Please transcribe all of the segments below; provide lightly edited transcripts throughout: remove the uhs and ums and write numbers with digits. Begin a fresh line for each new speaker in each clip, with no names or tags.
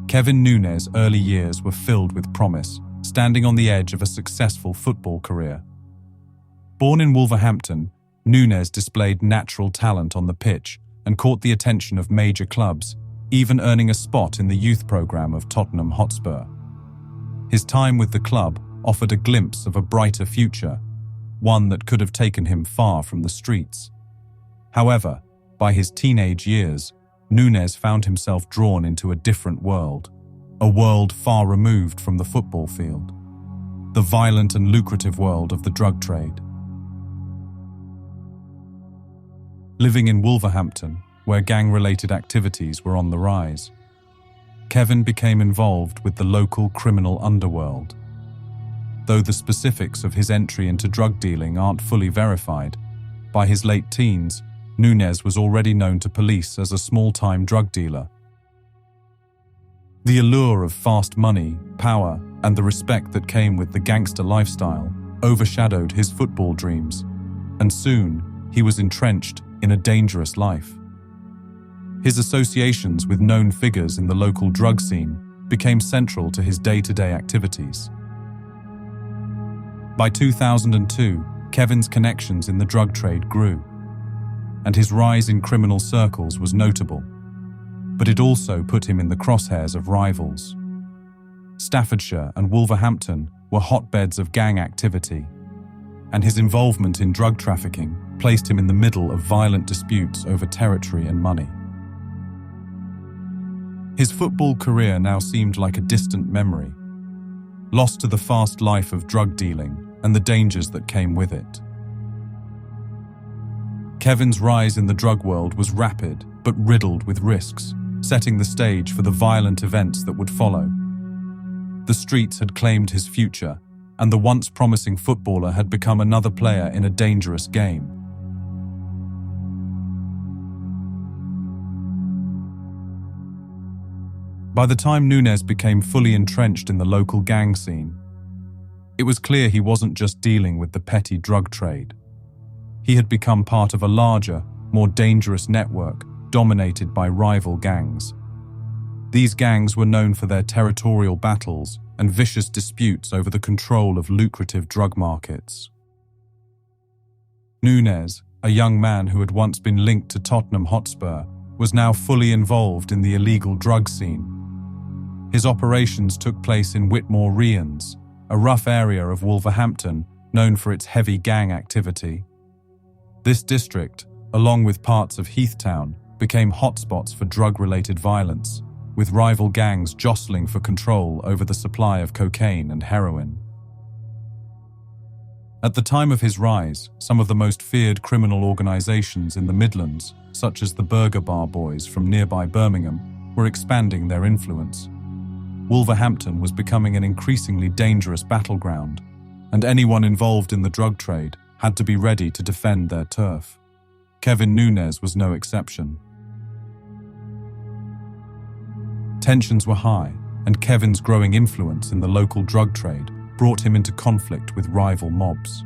Kevin Nunes' early years were filled with promise, standing on the edge of a successful football career. Born in Wolverhampton, Nunes displayed natural talent on the pitch and caught the attention of major clubs, even earning a spot in the youth program of Tottenham Hotspur. His time with the club offered a glimpse of a brighter future, one that could have taken him far from the streets. However, by his teenage years, Nunes found himself drawn into a different world, a world far removed from the football field, the violent and lucrative world of the drug trade. Living in Wolverhampton, where gang-related activities were on the rise, Kevin became involved with the local criminal underworld. Though the specifics of his entry into drug dealing aren't fully verified, by his late teens, Nunes was already known to police as a small-time drug dealer. The allure of fast money, power, and the respect that came with the gangster lifestyle overshadowed his football dreams, and soon he was entrenched in a dangerous life. His associations with known figures in the local drug scene became central to his day-to-day activities. By 2002, Kevin's connections in the drug trade grew, and his rise in criminal circles was notable, but it also put him in the crosshairs of rivals. Staffordshire and Wolverhampton were hotbeds of gang activity, and his involvement in drug trafficking placed him in the middle of violent disputes over territory and money. His football career now seemed like a distant memory, lost to the fast life of drug dealing and the dangers that came with it. Kevin's rise in the drug world was rapid but riddled with risks, setting the stage for the violent events that would follow. The streets had claimed his future, and the once promising footballer had become another player in a dangerous game. By the time Nunes became fully entrenched in the local gang scene, it was clear he wasn't just dealing with the petty drug trade. He had become part of a larger, more dangerous network dominated by rival gangs. These gangs were known for their territorial battles and vicious disputes over the control of lucrative drug markets. Nunes, a young man who had once been linked to Tottenham Hotspur, was now fully involved in the illegal drug scene. His operations took place in Whitmore Rians, a rough area of Wolverhampton known for its heavy gang activity. This district, along with parts of Heathtown, became hotspots for drug-related violence, with rival gangs jostling for control over the supply of cocaine and heroin. At the time of his rise, some of the most feared criminal organizations in the Midlands, such as the Burger Bar Boys from nearby Birmingham, were expanding their influence. Wolverhampton was becoming an increasingly dangerous battleground, and anyone involved in the drug trade had to be ready to defend their turf. Kevin Nunes was no exception. Tensions were high, and Kevin's growing influence in the local drug trade brought him into conflict with rival mobs.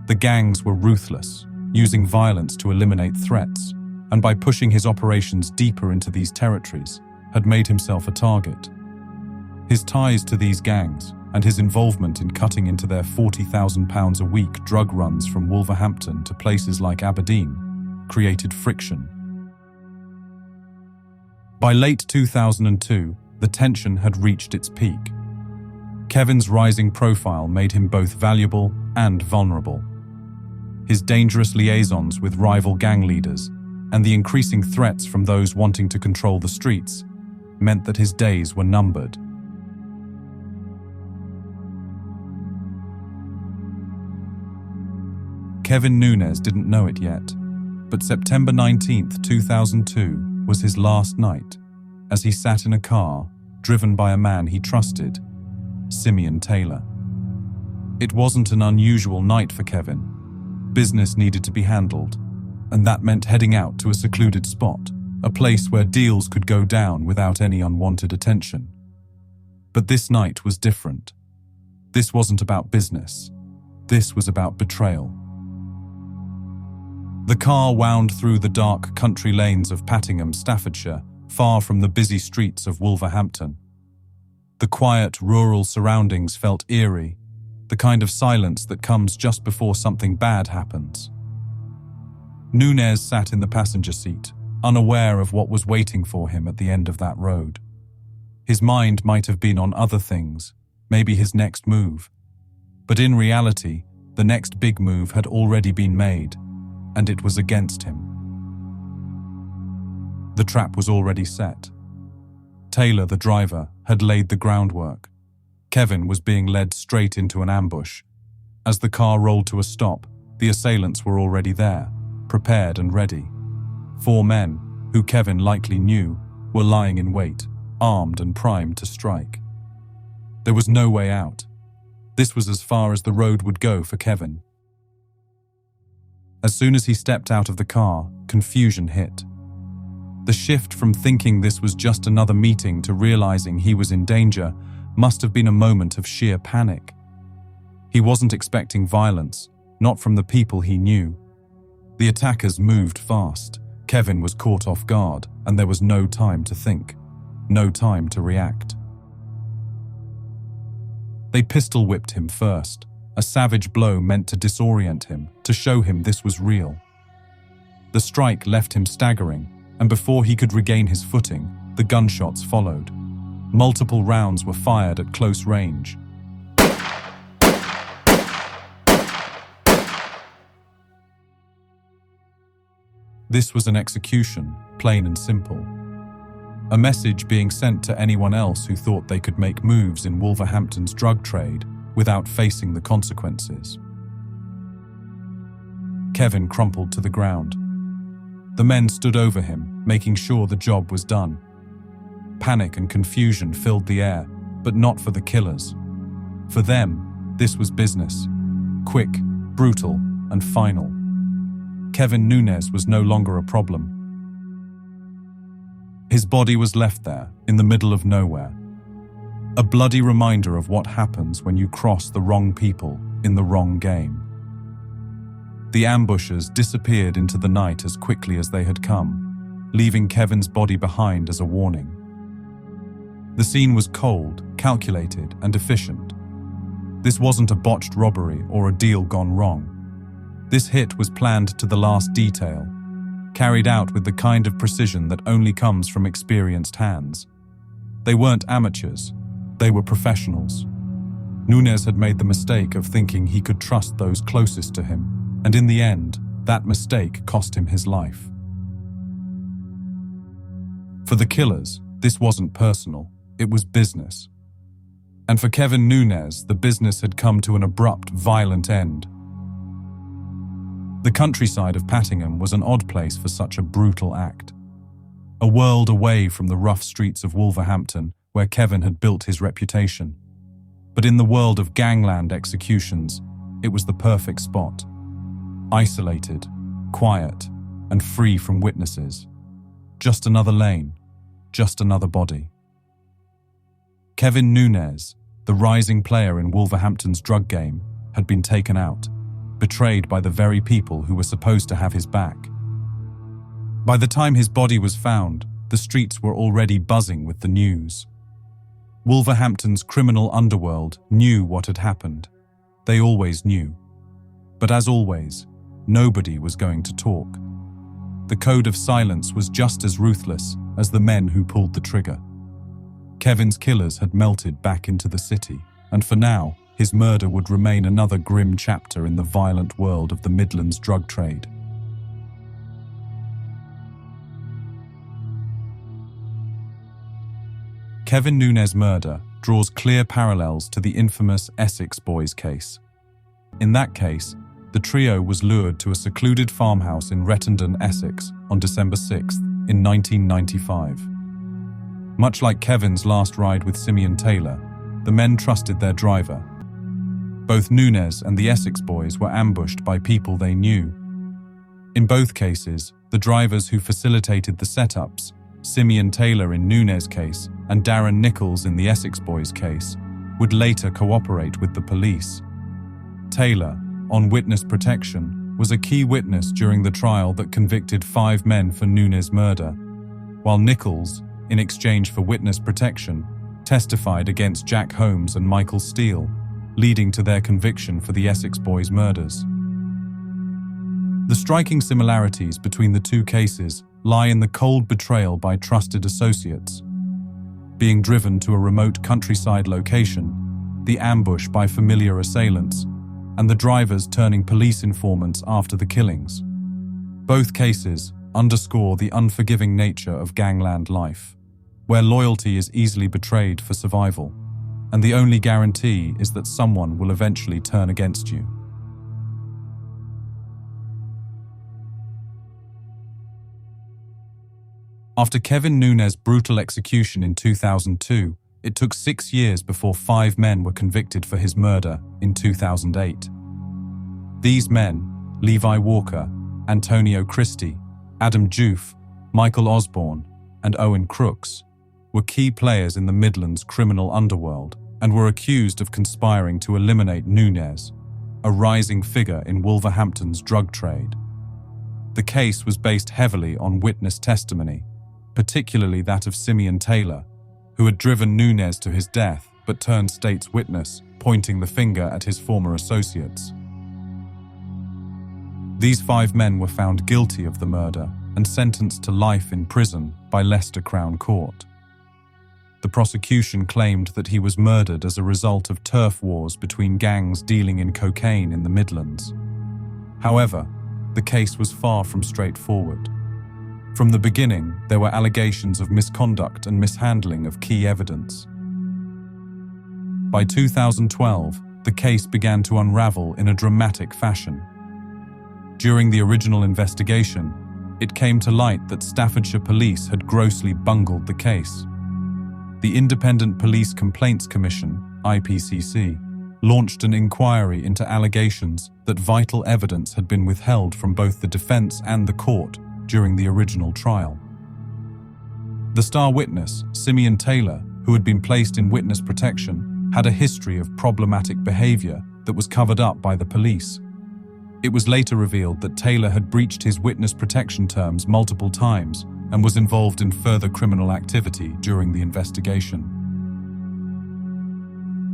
The gangs were ruthless, using violence to eliminate threats, and by pushing his operations deeper into these territories, had made himself a target. His ties to these gangs and his involvement in cutting into their £40,000 a week drug runs from Wolverhampton to places like Aberdeen created friction. By late 2002, the tension had reached its peak. Kevin's rising profile made him both valuable and vulnerable. His dangerous liaisons with rival gang leaders and the increasing threats from those wanting to control the streets meant that his days were numbered. Kevin Nunes didn't know it yet, but September 19, 2002 was his last night as he sat in a car driven by a man he trusted, Simeon Taylor. It wasn't an unusual night for Kevin. Business needed to be handled, and that meant heading out to a secluded spot, a place where deals could go down without any unwanted attention. But this night was different. This wasn't about business. This was about betrayal. The car wound through the dark country lanes of Pattingham, Staffordshire, far from the busy streets of Wolverhampton. The quiet, rural surroundings felt eerie, the kind of silence that comes just before something bad happens. Nunes sat in the passenger seat, unaware of what was waiting for him at the end of that road. His mind might have been on other things, maybe his next move. But in reality, the next big move had already been made, and it was against him. The trap was already set. Taylor, the driver, had laid the groundwork. Kevin was being led straight into an ambush. As the car rolled to a stop, the assailants were already there, prepared and ready. 4 men, who Kevin likely knew, were lying in wait, armed and primed to strike. There was no way out. This was as far as the road would go for Kevin. As soon as he stepped out of the car, confusion hit. The shift from thinking this was just another meeting to realizing he was in danger must have been a moment of sheer panic. He wasn't expecting violence, not from the people he knew. The attackers moved fast. Kevin was caught off guard, and there was no time to think, no time to react. They pistol-whipped him first, a savage blow meant to disorient him, to show him this was real. The strike left him staggering, and before he could regain his footing, the gunshots followed. Multiple rounds were fired at close range. This was an execution, plain and simple. A message being sent to anyone else who thought they could make moves in Wolverhampton's drug trade without facing the consequences. Kevin crumpled to the ground. The men stood over him, making sure the job was done. Panic and confusion filled the air, but not for the killers. For them, this was business. Quick, brutal, and final. Kevin Nunes was no longer a problem. His body was left there, in the middle of nowhere. A bloody reminder of what happens when you cross the wrong people in the wrong game. The ambushers disappeared into the night as quickly as they had come, leaving Kevin's body behind as a warning. The scene was cold, calculated, and efficient. This wasn't a botched robbery or a deal gone wrong. This hit was planned to the last detail, carried out with the kind of precision that only comes from experienced hands. They weren't amateurs, they were professionals. Nunes had made the mistake of thinking he could trust those closest to him, and in the end, that mistake cost him his life. For the killers, this wasn't personal, it was business. And for Kevin Nunes, the business had come to an abrupt, violent end. The countryside of Pattingham was an odd place for such a brutal act. A world away from the rough streets of Wolverhampton, where Kevin had built his reputation. But in the world of gangland executions, it was the perfect spot. Isolated, quiet, and free from witnesses. Just another lane, just another body. Kevin Nunes, the rising player in Wolverhampton's drug game, had been taken out, betrayed by the very people who were supposed to have his back. By the time his body was found, the streets were already buzzing with the news. Wolverhampton's criminal underworld knew what had happened. They always knew. But as always, nobody was going to talk. The code of silence was just as ruthless as the men who pulled the trigger. Kevin's killers had melted back into the city, and for now, his murder would remain another grim chapter in the violent world of the Midlands drug trade. Kevin Nunes' murder draws clear parallels to the infamous Essex Boys case. In that case, the trio was lured to a secluded farmhouse in Rettendon, Essex, on December 6th, in 1995. Much like Kevin's last ride with Simeon Taylor, the men trusted their driver. Both Nunes and the Essex Boys were ambushed by people they knew. In both cases, the drivers who facilitated the setups, Simeon Taylor in Nunes' case and Darren Nichols in the Essex Boys case, would later cooperate with the police. Taylor, on witness protection, was a key witness during the trial that convicted 5 men for Nunes' murder. while Nichols, in exchange for witness protection, testified against Jack Holmes and Michael Steele, leading to their conviction for the Essex Boys murders. The striking similarities between the two cases lie in the cold betrayal by trusted associates, being driven to a remote countryside location, the ambush by familiar assailants, and the drivers turning police informants after the killings. Both cases underscore the unforgiving nature of gangland life, where loyalty is easily betrayed for survival, and the only guarantee is that someone will eventually turn against you. After Kevin Nunes' brutal execution in 2002, it took 6 years before 5 men were convicted for his murder in 2008. These men, Levi Walker, Antonio Christie, Adam Joof, Michael Osborne, and Owen Crooks, were key players in the Midlands criminal underworld and were accused of conspiring to eliminate Nunes, a rising figure in Wolverhampton's drug trade. The case was based heavily on witness testimony, particularly that of Simeon Taylor, who had driven Nunes to his death but turned state's witness, pointing the finger at his former associates. These 5 men were found guilty of the murder and sentenced to life in prison by Leicester Crown Court. The prosecution claimed that he was murdered as a result of turf wars between gangs dealing in cocaine in the Midlands. However, the case was far from straightforward. From the beginning, there were allegations of misconduct and mishandling of key evidence. By 2012, the case began to unravel in a dramatic fashion. During the original investigation, it came to light that Staffordshire Police had grossly bungled the case. The Independent Police Complaints Commission, IPCC, launched an inquiry into allegations that vital evidence had been withheld from both the defense and the court during the original trial. The star witness, Simeon Taylor, who had been placed in witness protection, had a history of problematic behavior that was covered up by the police. It was later revealed that Taylor had breached his witness protection terms multiple times and was involved in further criminal activity during the investigation.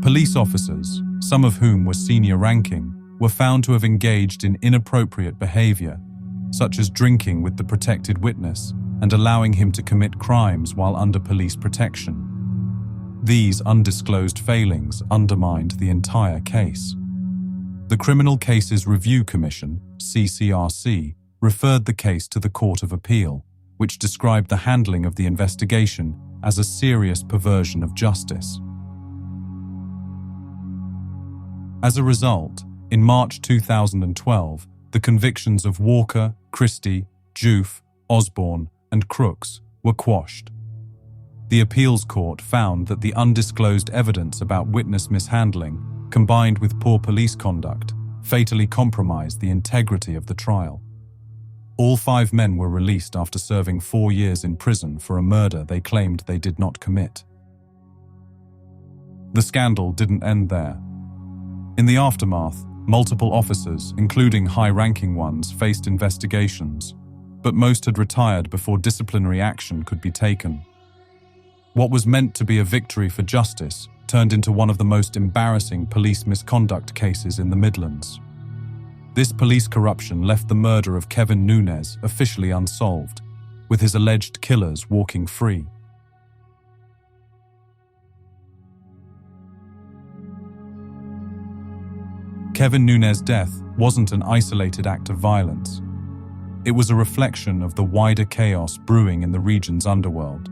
Police officers, some of whom were senior ranking, were found to have engaged in inappropriate behavior, such as drinking with the protected witness and allowing him to commit crimes while under police protection. These undisclosed failings undermined the entire case. The Criminal Cases Review Commission, CCRC, referred the case to the Court of Appeal, which described the handling of the investigation as a serious perversion of justice. As a result, in March 2012, the convictions of Walker, Christie, Joof, Osborne, and Crooks were quashed. The appeals court found that the undisclosed evidence about witness mishandling, combined with poor police conduct, fatally compromised the integrity of the trial. All 5 men were released after serving 4 years in prison for a murder they claimed they did not commit. The scandal didn't end there. In the aftermath, multiple officers, including high-ranking ones, faced investigations, but most had retired before disciplinary action could be taken. What was meant to be a victory for justice turned into one of the most embarrassing police misconduct cases in the Midlands. This police corruption left the murder of Kevin Nunes officially unsolved, with his alleged killers walking free. Kevin Nunes' death wasn't an isolated act of violence. It was a reflection of the wider chaos brewing in the region's underworld.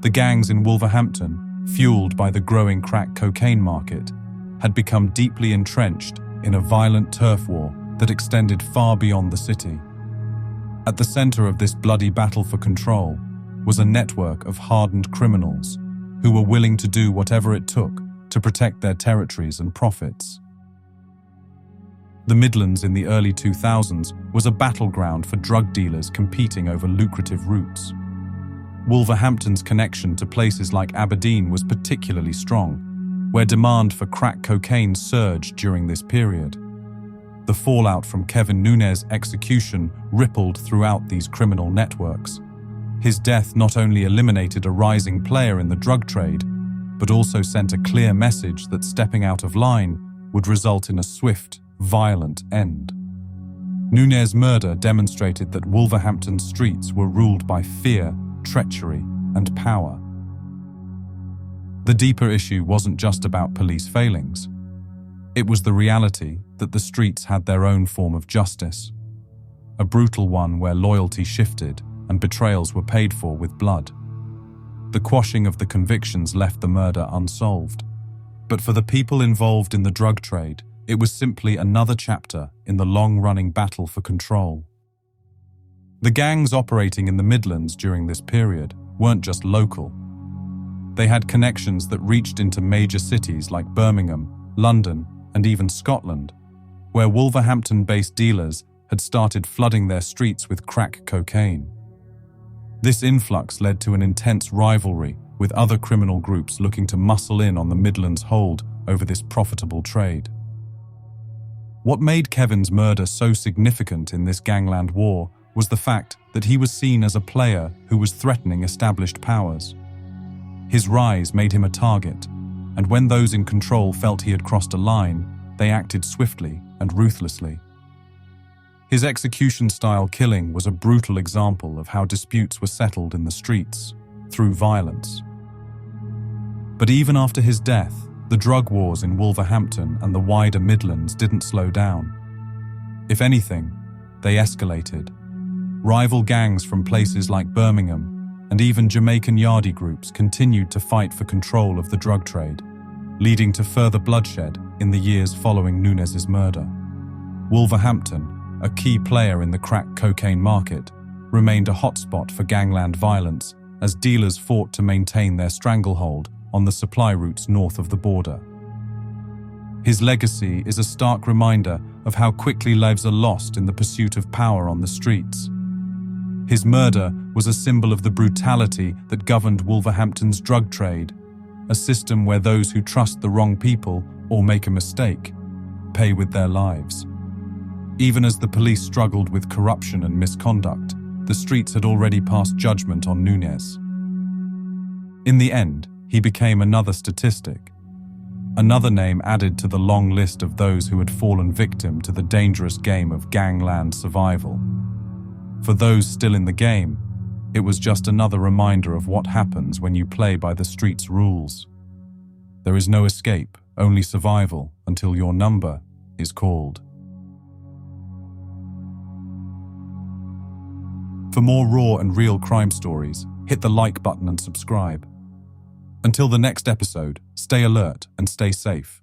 The gangs in Wolverhampton, fueled by the growing crack cocaine market, had become deeply entrenched in a violent turf war that extended far beyond the city. At the center of this bloody battle for control was a network of hardened criminals who were willing to do whatever it took to protect their territories and profits. The Midlands in the early 2000s was a battleground for drug dealers competing over lucrative routes. Wolverhampton's connection to places like Aberdeen was particularly strong, where demand for crack cocaine surged during this period. The fallout from Kevin Nunes' execution rippled throughout these criminal networks, His death not only eliminated a rising player in the drug trade, but also sent a clear message that stepping out of line would result in a swift, violent end. Nunes' murder demonstrated that Wolverhampton's streets were ruled by fear, treachery, and power. The deeper issue wasn't just about police failings. It was the reality that the streets had their own form of justice, a brutal one where loyalty shifted and betrayals were paid for with blood. The quashing of the convictions left the murder unsolved. But for the people involved in the drug trade, it was simply another chapter in the long-running battle for control. The gangs operating in the Midlands during this period weren't just local. They had connections that reached into major cities like Birmingham, London, and even Scotland, where Wolverhampton-based dealers had started flooding their streets with crack cocaine. This influx led to an intense rivalry with other criminal groups looking to muscle in on the Midlands' hold over this profitable trade. What made Kevin's murder so significant in this gangland war was the fact that he was seen as a player who was threatening established powers. His rise made him a target, and when those in control felt he had crossed a line, they acted swiftly and ruthlessly. His execution-style killing was a brutal example of how disputes were settled in the streets, through violence. But even after his death, the drug wars in Wolverhampton and the wider Midlands didn't slow down. If anything, they escalated. Rival gangs from places like Birmingham and even Jamaican yardie groups continued to fight for control of the drug trade, leading to further bloodshed in the years following Nunes' murder. Wolverhampton, a key player in the crack cocaine market, remained a hotspot for gangland violence as dealers fought to maintain their stranglehold on the supply routes north of the border. His legacy is a stark reminder of how quickly lives are lost in the pursuit of power on the streets. His murder was a symbol of the brutality that governed Wolverhampton's drug trade, a system where those who trust the wrong people or make a mistake pay with their lives. Even as the police struggled with corruption and misconduct, the streets had already passed judgment on Nunes. In the end, he became another statistic, another name added to the long list of those who had fallen victim to the dangerous game of gangland survival. For those still in the game, it was just another reminder of what happens when you play by the street's rules. There is no escape, only survival until your number is called. For more raw and real crime stories, hit the like button and subscribe. Until the next episode, stay alert and stay safe.